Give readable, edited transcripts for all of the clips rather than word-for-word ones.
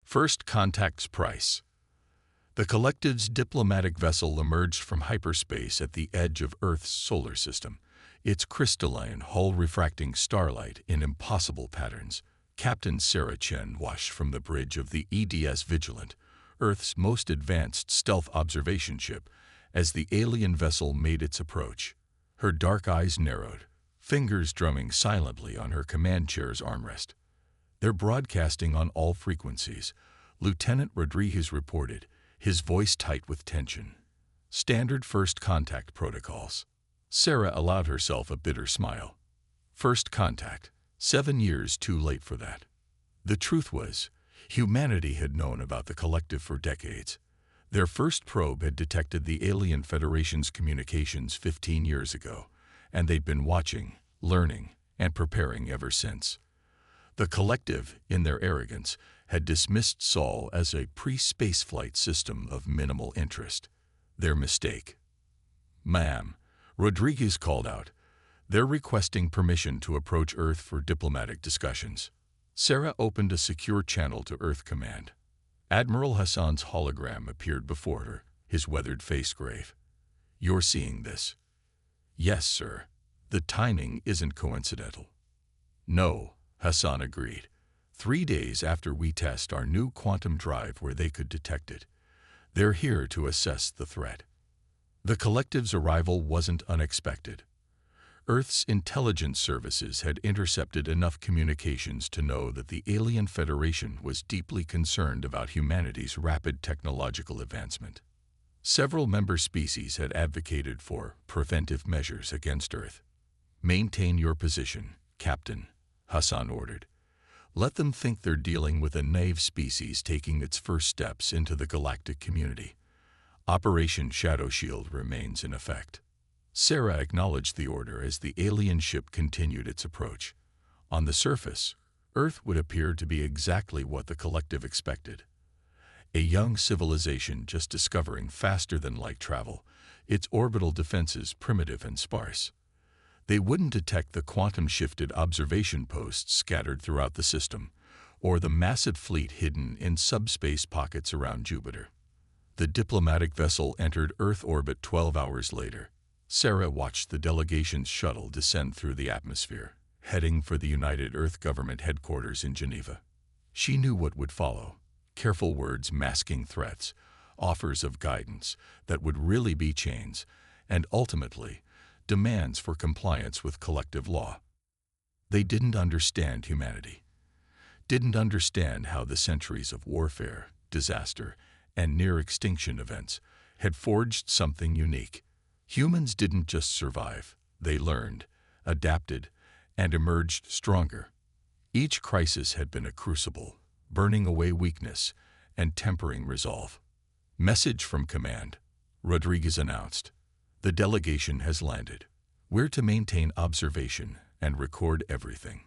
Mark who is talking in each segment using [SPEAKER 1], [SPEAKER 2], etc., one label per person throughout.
[SPEAKER 1] First Contact's price. The Collective's diplomatic vessel emerged from hyperspace at the edge of Earth's solar system, its crystalline hull refracting starlight in impossible patterns. Captain Sarah Chen watched from the bridge of the EDS Vigilant, Earth's most advanced stealth observation ship, as the alien vessel made its approach. Her dark eyes narrowed, fingers drumming silently on her command chair's armrest. "They're broadcasting on all frequencies," Lieutenant Rodriguez reported, his voice tight with tension. "Standard first contact protocols." Sarah allowed herself a bitter smile. First contact. 7 years too late for that. The truth was, humanity had known about the Collective for decades. Their first probe had detected the Alien Federation's communications 15 years ago, and they'd been watching, learning, and preparing ever since. The Collective, in their arrogance, had dismissed Sol as a pre-spaceflight system of minimal interest. Their mistake. "Ma'am," Rodriguez called out, "they're requesting permission to approach Earth for diplomatic discussions." Sarah opened a secure channel to Earth Command. Admiral Hassan's hologram appeared before her, his weathered face grave. "You're seeing this?" "Yes, sir. The timing isn't coincidental." "No," Hassan agreed. 3 days after we test our new quantum drive where they could detect it. They're here to assess the threat." The Collective's arrival wasn't unexpected. Earth's intelligence services had intercepted enough communications to know that the Alien Federation was deeply concerned about humanity's rapid technological advancement. Several member species had advocated for preventive measures against Earth. "Maintain your position, Captain," Hassan ordered. "Let them think they're dealing with a naive species taking its first steps into the galactic community. Operation Shadow Shield remains in effect." Sarah acknowledged the order as the alien ship continued its approach. On the surface, Earth would appear to be exactly what the Collective expected. A young civilization just discovering faster-than-light travel, its orbital defenses primitive and sparse. They wouldn't detect the quantum-shifted observation posts scattered throughout the system, or the massive fleet hidden in subspace pockets around Jupiter. The diplomatic vessel entered Earth orbit 12 hours later. Sarah watched the delegation's shuttle descend through the atmosphere, heading for the United Earth Government headquarters in Geneva. She knew what would follow: careful words masking threats, offers of guidance that would really be chains, and ultimately, demands for compliance with collective law. They didn't understand humanity. Didn't understand how the centuries of warfare, disaster, and near-extinction events had forged something unique. Humans didn't just survive, they learned, adapted, and emerged stronger. Each crisis had been a crucible, burning away weakness and tempering resolve. "Message from Command," Rodriguez announced. "The delegation has landed. We're to maintain observation and record everything."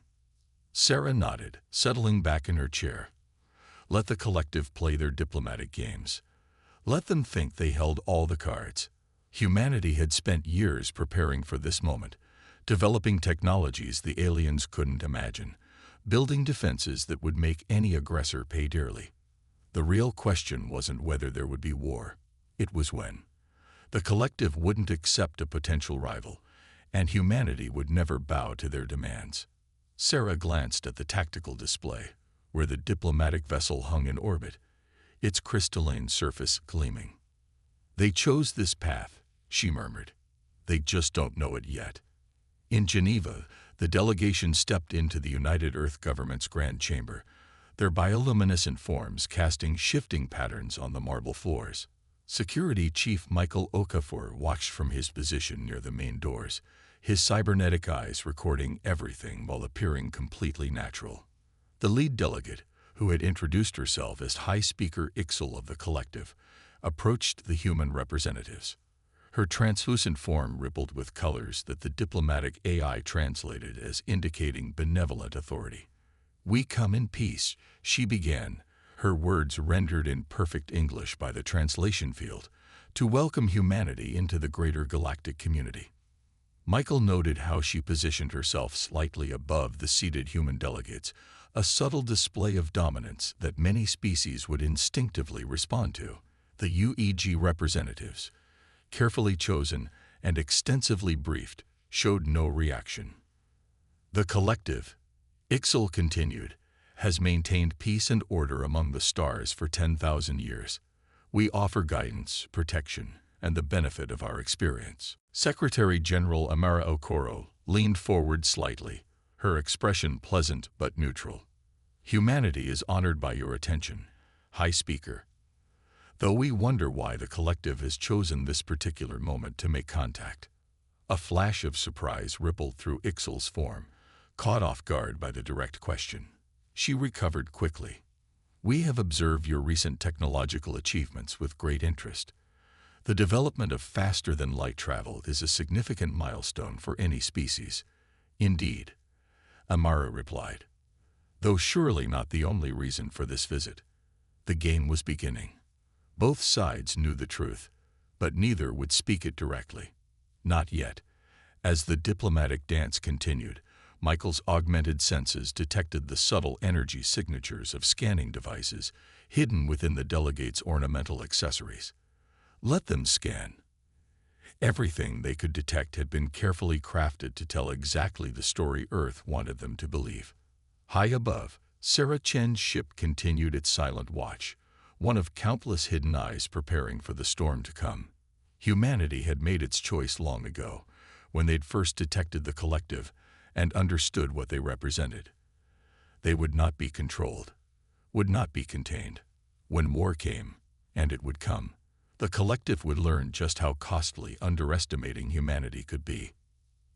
[SPEAKER 1] Sarah nodded, settling back in her chair. Let the Collective play their diplomatic games. Let them think they held all the cards. Humanity had spent years preparing for this moment, developing technologies the aliens couldn't imagine, building defenses that would make any aggressor pay dearly. The real question wasn't whether there would be war, it was when. The Collective wouldn't accept a potential rival, and humanity would never bow to their demands. Sarah glanced at the tactical display, where the diplomatic vessel hung in orbit, its crystalline surface gleaming. "They chose this path," she murmured. "They just don't know it yet." In Geneva, the delegation stepped into the United Earth Government's Grand Chamber, their bioluminescent forms casting shifting patterns on the marble floors. Security Chief Michael Okafor watched from his position near the main doors, his cybernetic eyes recording everything while appearing completely natural. The lead delegate, who had introduced herself as High Speaker Ixel of the Collective, approached the human representatives. Her translucent form rippled with colors that the diplomatic AI translated as indicating benevolent authority. "We come in peace," she began, her words rendered in perfect English by the translation field, "to welcome humanity into the greater galactic community." Michael noted how she positioned herself slightly above the seated human delegates, a subtle display of dominance that many species would instinctively respond to. The UEG representatives, carefully chosen and extensively briefed, showed no reaction. The collective, Ixal continued, has maintained peace and order among the stars for 10,000 years. We offer guidance, protection, and the benefit of our experience. Secretary General Amara Okoro leaned forward slightly, her expression pleasant but neutral. Humanity is honored by your attention, High Speaker. Though we wonder why the collective has chosen this particular moment to make contact. A flash of surprise rippled through Ixal's form, caught off guard by the direct question. She recovered quickly. We have observed your recent technological achievements with great interest. The development of faster-than-light travel is a significant milestone for any species. Indeed, Amara replied, though surely not the only reason for this visit. The game was beginning. Both sides knew the truth, but neither would speak it directly. Not yet. As the diplomatic dance continued, Michael's augmented senses detected the subtle energy signatures of scanning devices hidden within the delegates' ornamental accessories. Let them scan. Everything they could detect had been carefully crafted to tell exactly the story Earth wanted them to believe. High above, Sarah Chen's ship continued its silent watch, one of countless hidden eyes preparing for the storm to come. Humanity had made its choice long ago, when they'd first detected the collective and understood what they represented. They would not be controlled, would not be contained. When war came, and it would come, the collective would learn just how costly underestimating humanity could be.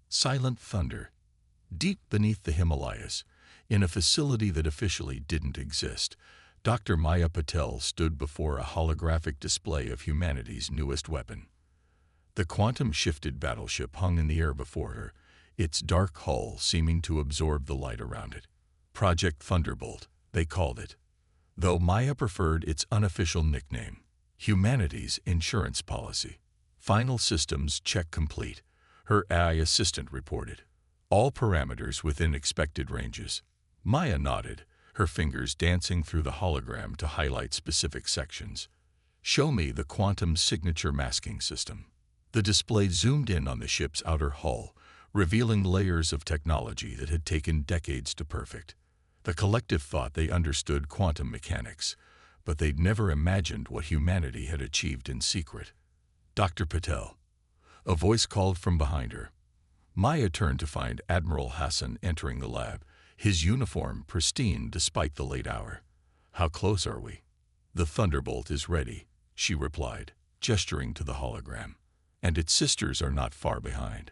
[SPEAKER 1] Silent thunder. Deep beneath the Himalayas, in a facility that officially didn't exist, Dr. Maya Patel stood before a holographic display of humanity's newest weapon. The quantum-shifted battleship hung in the air before her, its dark hull seeming to absorb the light around it. Project Thunderbolt, they called it, though Maya preferred its unofficial nickname, humanity's insurance policy. Final systems check complete, her AI assistant reported. All parameters within expected ranges. Maya nodded, her fingers dancing through the hologram to highlight specific sections. Show me the quantum signature masking system. The display zoomed in on the ship's outer hull, revealing layers of technology that had taken decades to perfect. The collective thought they understood quantum mechanics, but they'd never imagined what humanity had achieved in secret. Dr. Patel. A voice called from behind her. Maya turned to find Admiral Hassan entering the lab, his uniform pristine despite the late hour. How close are we? The Thunderbolt is ready, she replied, gesturing to the hologram. And its sisters are not far behind.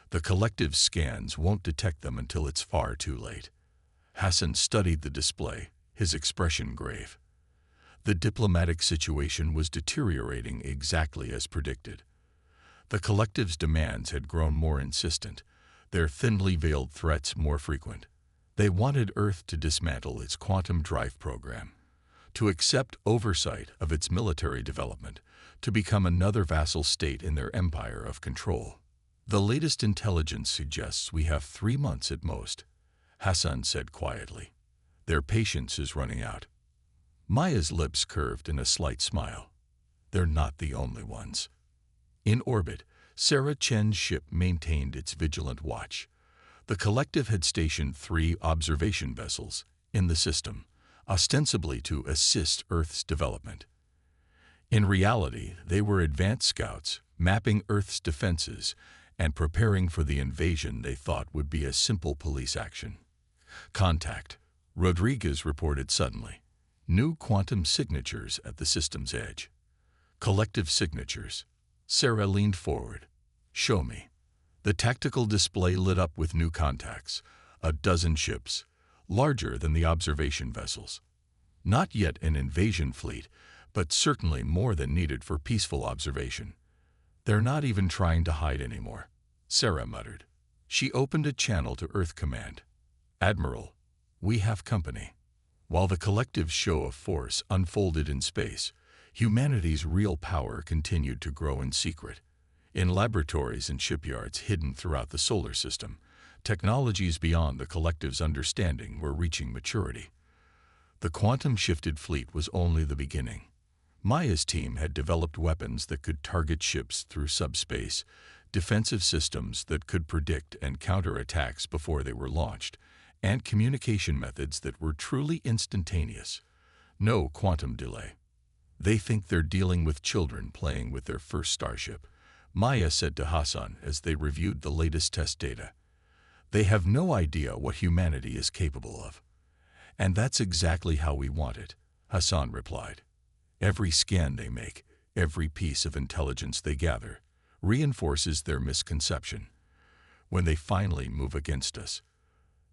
[SPEAKER 1] The collective scans won't detect them until it's far too late. Hassan studied the display, his expression grave. The diplomatic situation was deteriorating exactly as predicted. The collective's demands had grown more insistent, their thinly veiled threats more frequent. They wanted Earth to dismantle its quantum drive program, to accept oversight of its military development, to become another vassal state in their empire of control. The latest intelligence suggests we have 3 months at most, Hassan said quietly. Their patience is running out. Maya's lips curved in a slight smile. They're not the only ones. In orbit, Sarah Chen's ship maintained its vigilant watch. The collective had stationed 3 observation vessels in the system, ostensibly to assist Earth's development. In reality, they were advanced scouts, mapping Earth's defenses and preparing for the invasion they thought would be a simple police action. Contact, Rodriguez reported suddenly. New quantum signatures at the system's edge. Collective signatures. Sarah leaned forward. Show me. The tactical display lit up with new contacts, a dozen ships, larger than the observation vessels. Not yet an invasion fleet, but certainly more than needed for peaceful observation. They're not even trying to hide anymore, Sarah muttered. She opened a channel to Earth Command. Admiral, we have company. While the collective show of force unfolded in space, humanity's real power continued to grow in secret. In laboratories and shipyards hidden throughout the solar system, technologies beyond the collective's understanding were reaching maturity. The quantum-shifted fleet was only the beginning. Maya's team had developed weapons that could target ships through subspace, defensive systems that could predict and counter attacks before they were launched, and communication methods that were truly instantaneous. No quantum delay. They think they're dealing with children playing with their first starship, Maya said to Hassan as they reviewed the latest test data. They have no idea what humanity is capable of. And that's exactly how we want it, Hassan replied. Every scan they make, every piece of intelligence they gather, reinforces their misconception. When they finally move against us,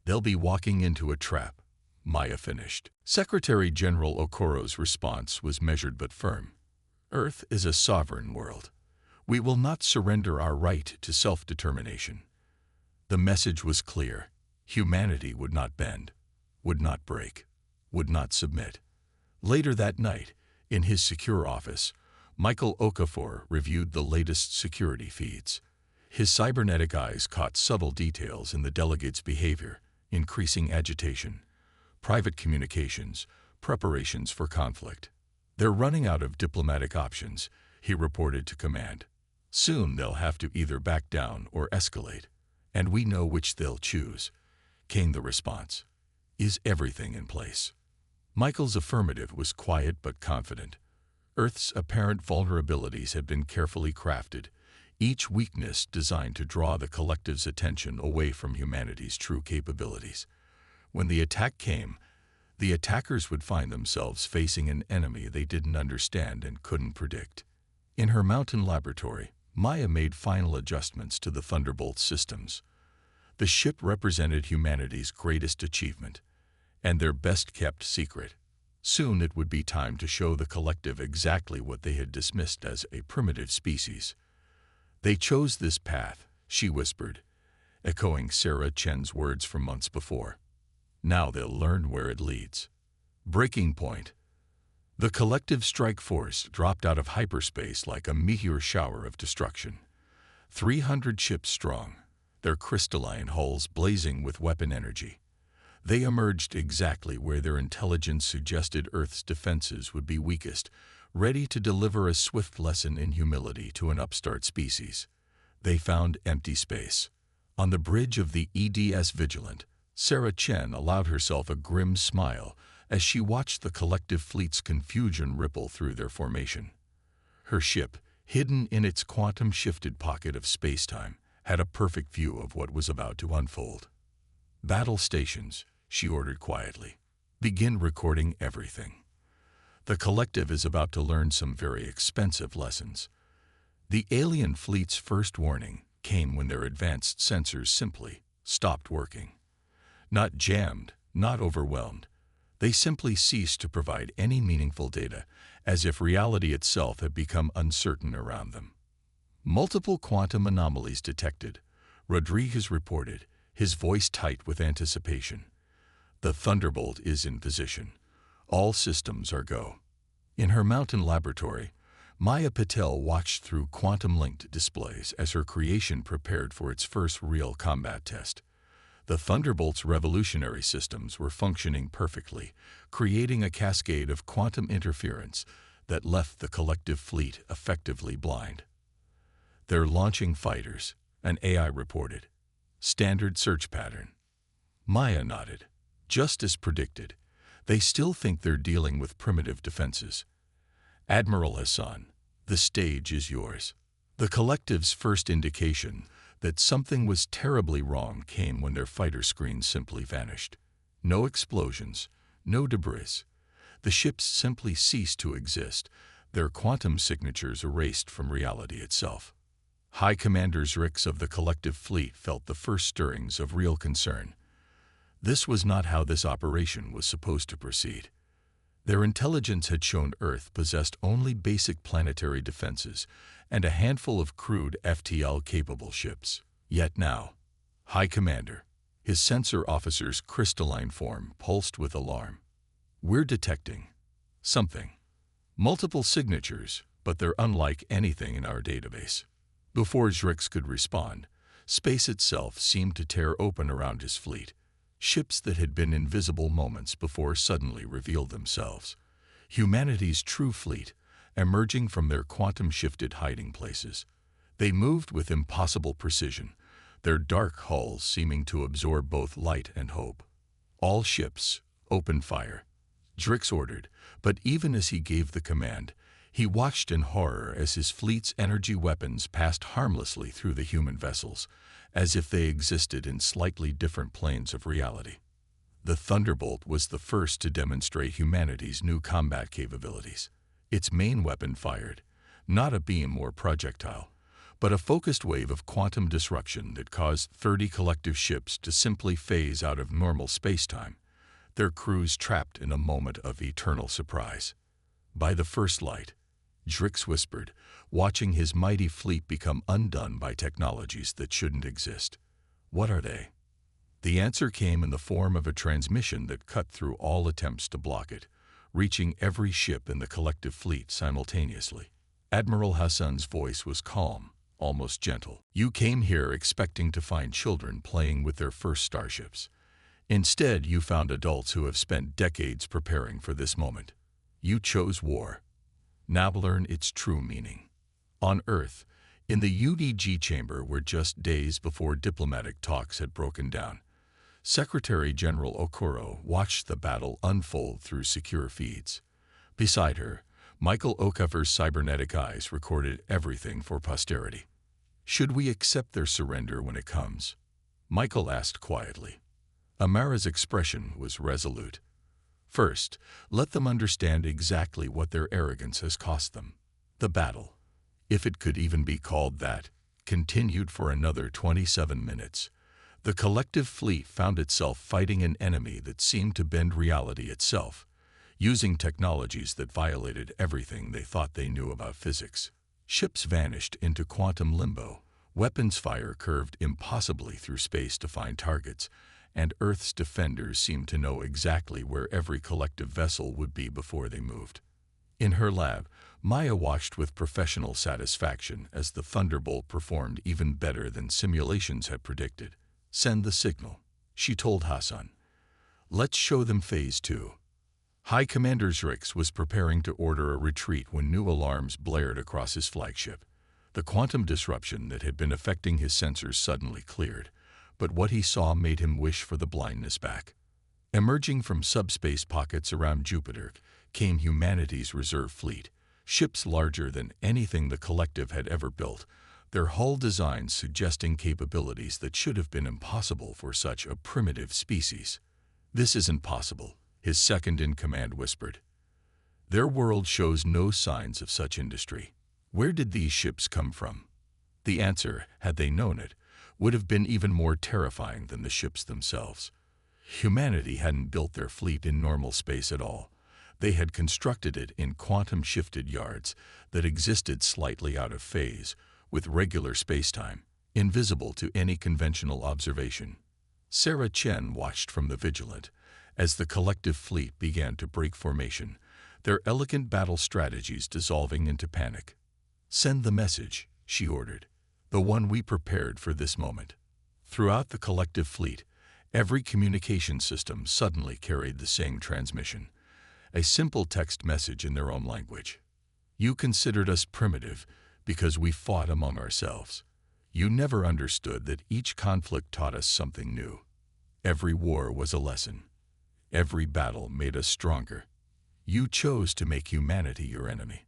[SPEAKER 1] they'll be walking into a trap, Maya finished. Secretary General Okoro's response was measured but firm. Earth is a sovereign world. We will not surrender our right to self-determination. The message was clear. Humanity would not bend, would not break, would not submit. Later that night, in his secure office, Michael Okafor reviewed the latest security feeds. His cybernetic eyes caught subtle details in the delegates' behavior, increasing agitation, private communications, preparations for conflict. They're running out of diplomatic options, he reported to command. Soon they'll have to either back down or escalate, and we know which they'll choose, came the response. Is everything in place? Michael's affirmative was quiet but confident. Earth's apparent vulnerabilities had been carefully crafted, each weakness designed to draw the collective's attention away from humanity's true capabilities. When the attack came, the attackers would find themselves facing an enemy they didn't understand and couldn't predict. In her mountain laboratory, Maya made final adjustments to the Thunderbolt systems. The ship represented humanity's greatest achievement, and their best-kept secret. Soon it would be time to show the collective exactly what they had dismissed as a primitive species. They chose this path, she whispered, echoing Sarah Chen's words from months before. Now they'll learn where it leads. Breaking point. The collective strike force dropped out of hyperspace like a meteor shower of destruction. 300 ships strong, their crystalline hulls blazing with weapon energy. They emerged exactly where their intelligence suggested Earth's defenses would be weakest, ready to deliver a swift lesson in humility to an upstart species. They found empty space. On the bridge of the EDS Vigilant, Sarah Chen allowed herself a grim smile as she watched the collective fleet's confusion ripple through their formation. Her ship, hidden in its quantum-shifted pocket of space-time, had a perfect view of what was about to unfold. Battle stations, she ordered quietly. Begin recording everything. The collective is about to learn some very expensive lessons. The alien fleet's first warning came when their advanced sensors simply stopped working. Not jammed, not overwhelmed. They simply ceased to provide any meaningful data, as if reality itself had become uncertain around them. Multiple quantum anomalies detected, Rodriguez reported, his voice tight with anticipation. The Thunderbolt is in position. All systems are go. In her mountain laboratory, Maya Patel watched through quantum-linked displays as her creation prepared for its first real combat test. The Thunderbolt's revolutionary systems were functioning perfectly, creating a cascade of quantum interference that left the collective fleet effectively blind. They're launching fighters, an AI reported. Standard search pattern. Maya nodded. Just as predicted, they still think they're dealing with primitive defenses. Admiral Hassan, the stage is yours. The collective's first indication that something was terribly wrong came when their fighter screens simply vanished. No explosions, no debris. The ships simply ceased to exist, their quantum signatures erased from reality itself. High Commanders Ricks of the collective fleet felt the first stirrings of real concern. This was not how this operation was supposed to proceed. Their intelligence had shown Earth possessed only basic planetary defenses and a handful of crude FTL-capable ships. Yet now, High Commander, his sensor officer's crystalline form pulsed with alarm. We're detecting something. Multiple signatures, but they're unlike anything in our database. Before Zrix could respond, space itself seemed to tear open around his fleet. Ships that had been invisible moments before suddenly revealed themselves. Humanity's true fleet, emerging from their quantum-shifted hiding places. They moved with impossible precision, their dark hulls seeming to absorb both light and hope. All ships, open fire, Zrix ordered, but even as he gave the command, he watched in horror as his fleet's energy weapons passed harmlessly through the human vessels, as if they existed in slightly different planes of reality. The Thunderbolt was the first to demonstrate humanity's new combat capabilities. Its main weapon fired, not a beam or projectile, but a focused wave of quantum disruption that caused 30 collective ships to simply phase out of normal spacetime, their crews trapped in a moment of eternal surprise. By the first light, Zrix whispered, watching his mighty fleet become undone by technologies that shouldn't exist. What are they? The answer came in the form of a transmission that cut through all attempts to block it, reaching every ship in the collective fleet simultaneously. Admiral Hassan's voice was calm, almost gentle. You came here expecting to find children playing with their first starships. Instead, you found adults who have spent decades preparing for this moment. You chose war. Now learn its true meaning. On Earth, in the UDG chamber where just days before diplomatic talks had broken down, Secretary General Okoro watched the battle unfold through secure feeds. Beside her, Michael Okafor's cybernetic eyes recorded everything for posterity. Should we accept their surrender when it comes? Michael asked quietly. Amara's expression was resolute. First, let them understand exactly what their arrogance has cost them. The battle, if it could even be called that, continued for another 27 minutes. The collective fleet found itself fighting an enemy that seemed to bend reality itself, using technologies that violated everything they thought they knew about physics. Ships vanished into quantum limbo, weapons fire curved impossibly through space to find targets, and Earth's defenders seemed to know exactly where every collective vessel would be before they moved. In her lab, Maya watched with professional satisfaction as the Thunderbolt performed even better than simulations had predicted. Send the signal, she told Hassan. Let's show them Phase 2. High Commander Zrix was preparing to order a retreat when new alarms blared across his flagship. The quantum disruption that had been affecting his sensors suddenly cleared, but what he saw made him wish for the blindness back. Emerging from subspace pockets around Jupiter came humanity's reserve fleet, ships larger than anything the collective had ever built, their hull designs suggesting capabilities that should have been impossible for such a primitive species. This isn't possible, his second-in-command whispered. Their world shows no signs of such industry. Where did these ships come from? The answer, had they known it, would have been even more terrifying than the ships themselves. Humanity hadn't built their fleet in normal space at all. They had constructed it in quantum-shifted yards that existed slightly out of phase, with regular spacetime, invisible to any conventional observation. Sarah Chen watched from the Vigilant as the collective fleet began to break formation, their elegant battle strategies dissolving into panic. Send the message, she ordered, the one we prepared for this moment. Throughout the collective fleet, every communication system suddenly carried the same transmission, a simple text message in their own language. You considered us primitive because we fought among ourselves. You never understood that each conflict taught us something new. Every war was a lesson. Every battle made us stronger. You chose to make humanity your enemy.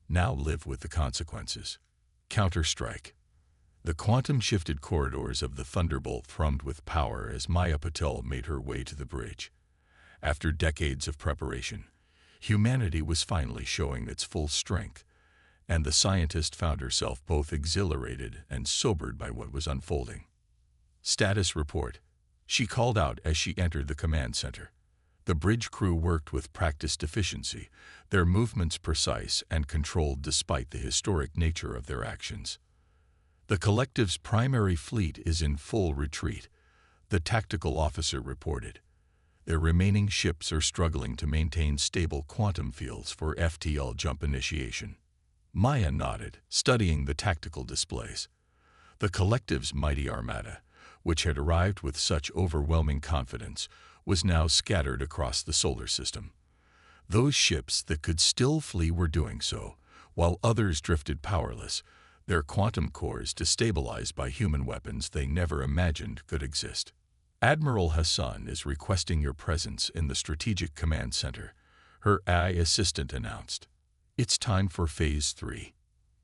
[SPEAKER 1] Now live with the consequences. Counter-strike. The quantum-shifted corridors of the Thunderbolt thrummed with power as Maya Patel made her way to the bridge. After decades of preparation, humanity was finally showing its full strength, and the scientist found herself both exhilarated and sobered by what was unfolding. Status report, she called out as she entered the command center. The bridge crew worked with practiced efficiency, their movements precise and controlled despite the historic nature of their actions. The collective's primary fleet is in full retreat, the tactical officer reported. Their remaining ships are struggling to maintain stable quantum fields for FTL jump initiation. Maya nodded, studying the tactical displays. The collective's mighty armada, which had arrived with such overwhelming confidence, was now scattered across the solar system. Those ships that could still flee were doing so, while others drifted powerless, their quantum cores destabilized by human weapons they never imagined could exist. Admiral Hassan is requesting your presence in the Strategic Command Center, her AI assistant announced. It's time for Phase 3.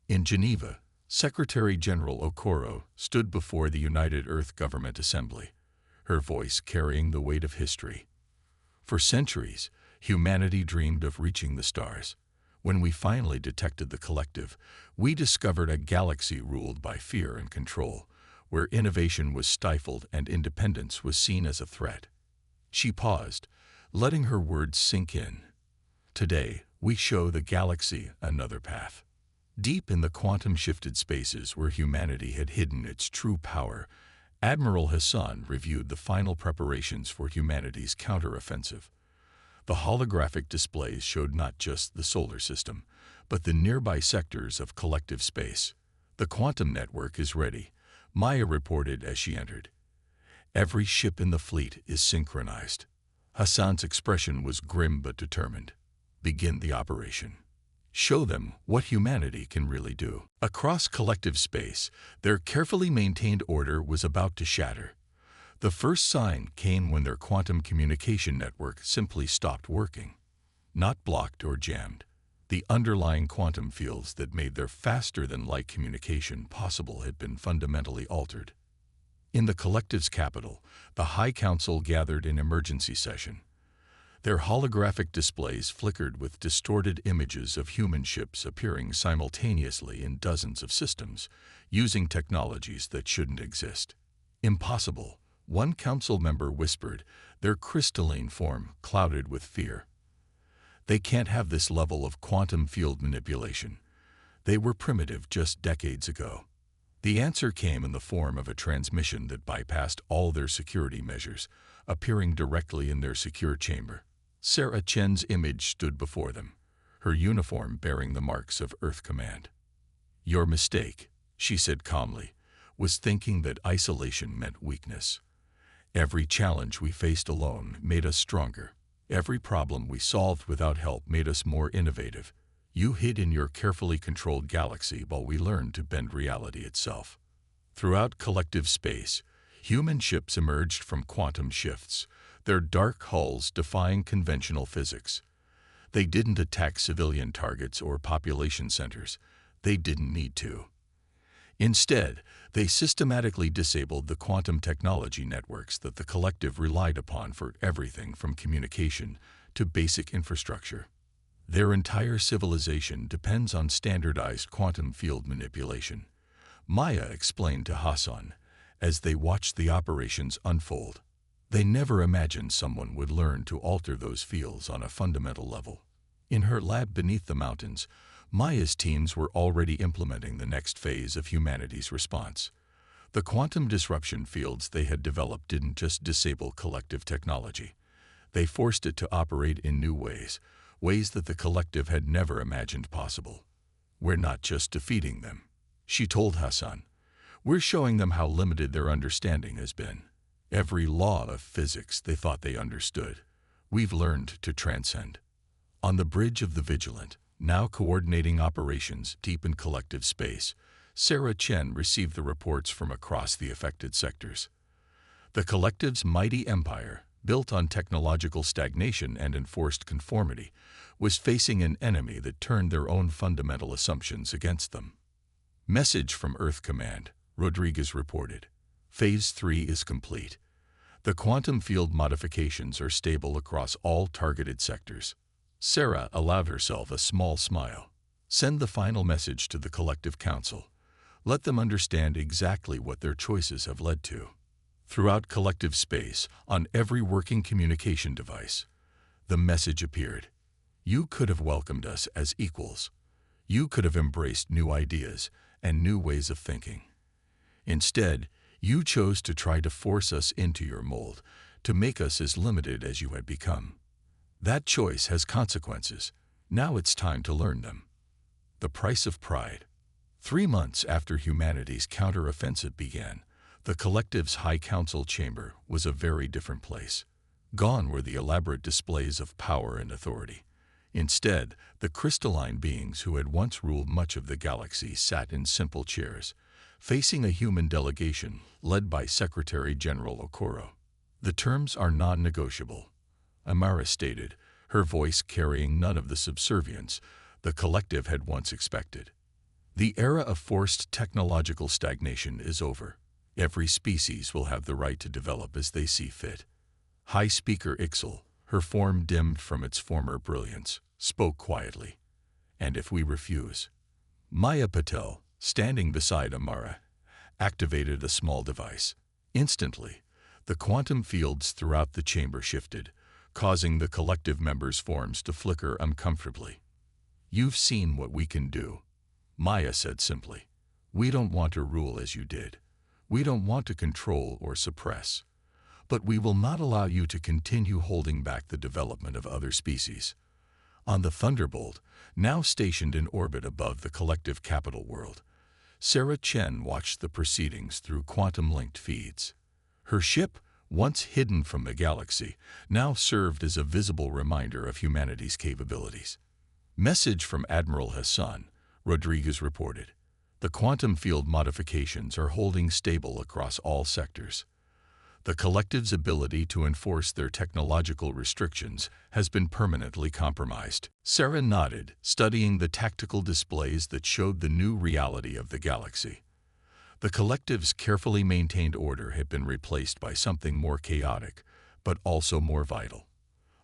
[SPEAKER 1] In Geneva, Secretary General Okoro stood before the United Earth Government Assembly, her voice carrying the weight of history. For centuries, humanity dreamed of reaching the stars. When we finally detected the collective, we discovered a galaxy ruled by fear and control, where innovation was stifled and independence was seen as a threat. She paused, letting her words sink in. Today, we show the galaxy another path. Deep in the quantum-shifted spaces where humanity had hidden its true power, Admiral Hassan reviewed the final preparations for humanity's counteroffensive. The holographic displays showed not just the solar system, but the nearby sectors of collective space. The quantum network is ready, Maya reported as she entered. Every ship in the fleet is synchronized. Hassan's expression was grim but determined. Begin the operation. Show them what humanity can really do. Across collective space, their carefully maintained order was about to shatter. The first sign came when their quantum communication network simply stopped working. Not blocked or jammed. The underlying quantum fields that made their faster-than-light communication possible had been fundamentally altered. In the collective's capital, the High Council gathered in emergency session. Their holographic displays flickered with distorted images of human ships appearing simultaneously in dozens of systems, using technologies that shouldn't exist. Impossible, one council member whispered, their crystalline form clouded with fear. They can't have this level of quantum field manipulation. They were primitive just decades ago. The answer came in the form of a transmission that bypassed all their security measures, appearing directly in their secure chamber. Sarah Chen's image stood before them, her uniform bearing the marks of Earth Command. Your mistake, she said calmly, was thinking that isolation meant weakness. Every challenge we faced alone made us stronger. Every problem we solved without help made us more innovative. You hid in your carefully controlled galaxy while we learned to bend reality itself. Throughout collective space, human ships emerged from quantum shifts, their dark hulls defying conventional physics. They didn't attack civilian targets or population centers. They didn't need to. Instead, they systematically disabled the quantum technology networks that the collective relied upon for everything from communication to basic infrastructure. Their entire civilization depends on standardized quantum field manipulation, Maya explained to Hassan as they watched the operations unfold. They never imagined someone would learn to alter those fields on a fundamental level. In her lab beneath the mountains, Maya's teams were already implementing the next phase of humanity's response. The quantum disruption fields they had developed didn't just disable collective technology. They forced it to operate in new ways, ways that the collective had never imagined possible. We're not just defeating them, she told Hassan. We're showing them how limited their understanding has been. Every law of physics they thought they understood, we've learned to transcend. On the bridge of the Vigilant, now coordinating operations deep in collective space, Sarah Chen received the reports from across the affected sectors. The collective's mighty empire, built on technological stagnation and enforced conformity, was facing an enemy that turned their own fundamental assumptions against them. Message from Earth Command, Rodriguez reported. Phase 3 is complete. The quantum field modifications are stable across all targeted sectors. Sarah allowed herself a small smile. Send the final message to the Collective Council. Let them understand exactly what their choices have led to. Throughout collective space, on every working communication device, the message appeared. You could have welcomed us as equals. You could have embraced new ideas and new ways of thinking. Instead, you chose to try to force us into your mold, to make us as limited as you had become. That choice has consequences. Now it's time to learn them. The price of pride. 3 months after humanity's counter-offensive began, the Collective's High Council chamber was a very different place. Gone were the elaborate displays of power and authority. Instead, the crystalline beings who had once ruled much of the galaxy sat in simple chairs, facing a human delegation led by Secretary General Okoro. "The terms are non-negotiable," Immerse stated, her voice carrying none of the subservience the Collective had once expected. "The era of forced technological stagnation is over. Every species will have the right to develop as they see fit." High Speaker Ixel, her form dimmed from its former brilliance, spoke quietly. "And if we refuse?" Maya Patel, standing beside Amara, activated a small device. Instantly, the quantum fields throughout the chamber shifted, causing the Collective members' forms to flicker uncomfortably. "You've seen what we can do," Maya said simply. "We don't want to rule as you did. We don't want to control or suppress. But we will not allow you to continue holding back the development of other species." On the Thunderbolt, now stationed in orbit above the Collective capital world, Sarah Chen watched the proceedings through quantum-linked feeds. Her ship, once hidden from the galaxy, now served as a visible reminder of humanity's capabilities. "Message from Admiral Hassan," Rodriguez reported. "The quantum field modifications are holding stable across all sectors. The Collective's ability to enforce their technological restrictions has been permanently compromised." Sarah nodded, studying the tactical displays that showed the new reality of the galaxy. The Collective's carefully maintained order had been replaced by something more chaotic, but also more vital.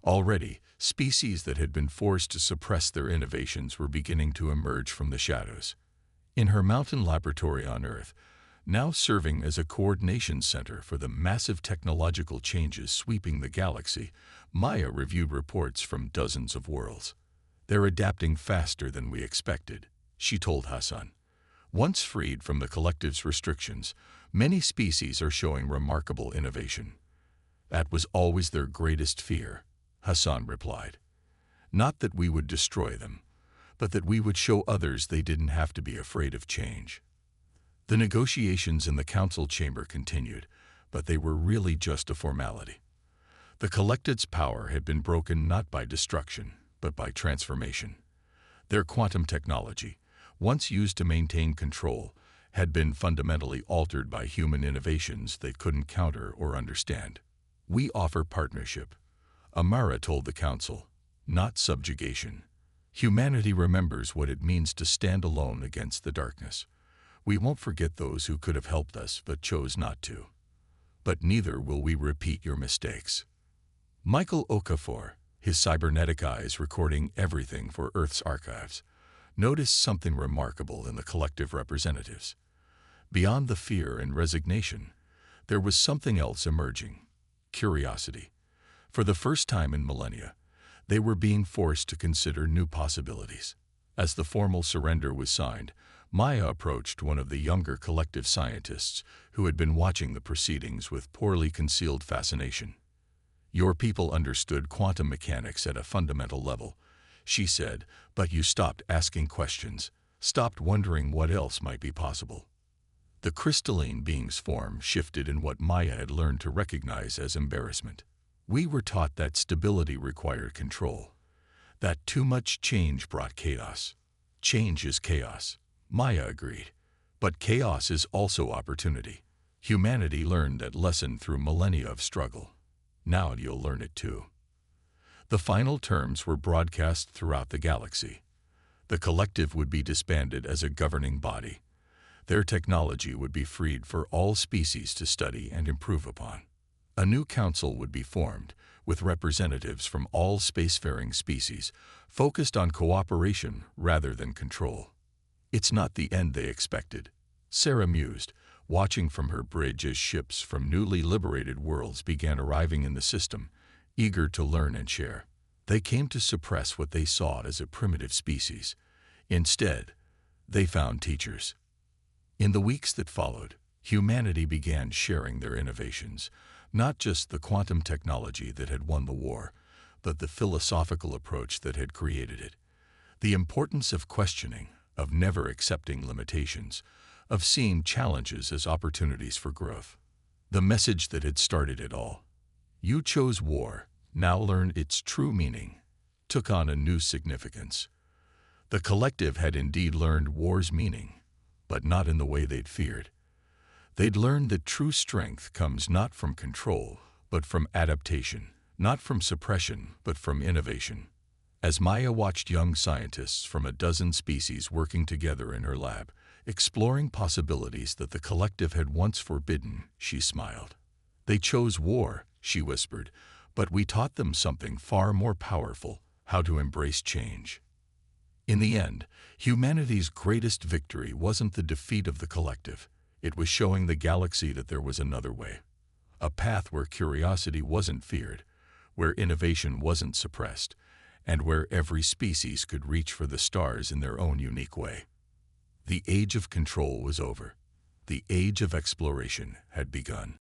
[SPEAKER 1] Already, species that had been forced to suppress their innovations were beginning to emerge from the shadows. In her mountain laboratory on Earth, now serving as a coordination center for the massive technological changes sweeping the galaxy, Maya reviewed reports from dozens of worlds. "They're adapting faster than we expected," she told Hassan. "Once freed from the Collective's restrictions, many species are showing remarkable innovation." "That was always their greatest fear," Hassan replied. "Not that we would destroy them, but that we would show others they didn't have to be afraid of change." The negotiations in the council chamber continued, but they were really just a formality. The Collective's power had been broken not by destruction, but by transformation. Their quantum technology, once used to maintain control, had been fundamentally altered by human innovations they couldn't counter or understand. "We offer partnership," Amara told the council, "not subjugation. Humanity remembers what it means to stand alone against the darkness. We won't forget those who could have helped us but chose not to. But neither will we repeat your mistakes." Michael Okafor, his cybernetic eyes recording everything for Earth's archives, noticed something remarkable in the Collective representatives. Beyond the fear and resignation, there was something else emerging: curiosity. For the first time in millennia, they were being forced to consider new possibilities. As the formal surrender was signed, Maya approached one of the younger Collective scientists who had been watching the proceedings with poorly concealed fascination. "Your people understood quantum mechanics at a fundamental level," she said, "but you stopped asking questions, stopped wondering what else might be possible." The crystalline being's form shifted in what Maya had learned to recognize as embarrassment. "We were taught that stability required control, that too much change brought chaos." "Change is chaos," Maya agreed. "But chaos is also opportunity. Humanity learned that lesson through millennia of struggle. Now you'll learn it too." The final terms were broadcast throughout the galaxy. The Collective would be disbanded as a governing body. Their technology would be freed for all species to study and improve upon. A new council would be formed, with representatives from all spacefaring species, focused on cooperation rather than control. "It's not the end they expected," Sarah mused, watching from her bridge as ships from newly liberated worlds began arriving in the system, eager to learn and share. They came to suppress what they saw as a primitive species. Instead, they found teachers. In the weeks that followed, humanity began sharing their innovations, not just the quantum technology that had won the war, but the philosophical approach that had created it. The importance of questioning, of never accepting limitations, of seeing challenges as opportunities for growth. The message that had started it all, "You chose war, now learn its true meaning," took on a new significance. The collective had indeed learned war's meaning, but not in the way they'd feared. They'd learned that true strength comes not from control, but from adaptation, not from suppression, but from innovation. As Maya watched young scientists from a dozen species working together in her lab, exploring possibilities that the collective had once forbidden, she smiled. "They chose war," she whispered, "but we taught them something far more powerful, how to embrace change." In the end, humanity's greatest victory wasn't the defeat of the collective. It was showing the galaxy that there was another way. A path where curiosity wasn't feared, where innovation wasn't suppressed, and where every species could reach for the stars in their own unique way. The age of control was over. The age of exploration had begun.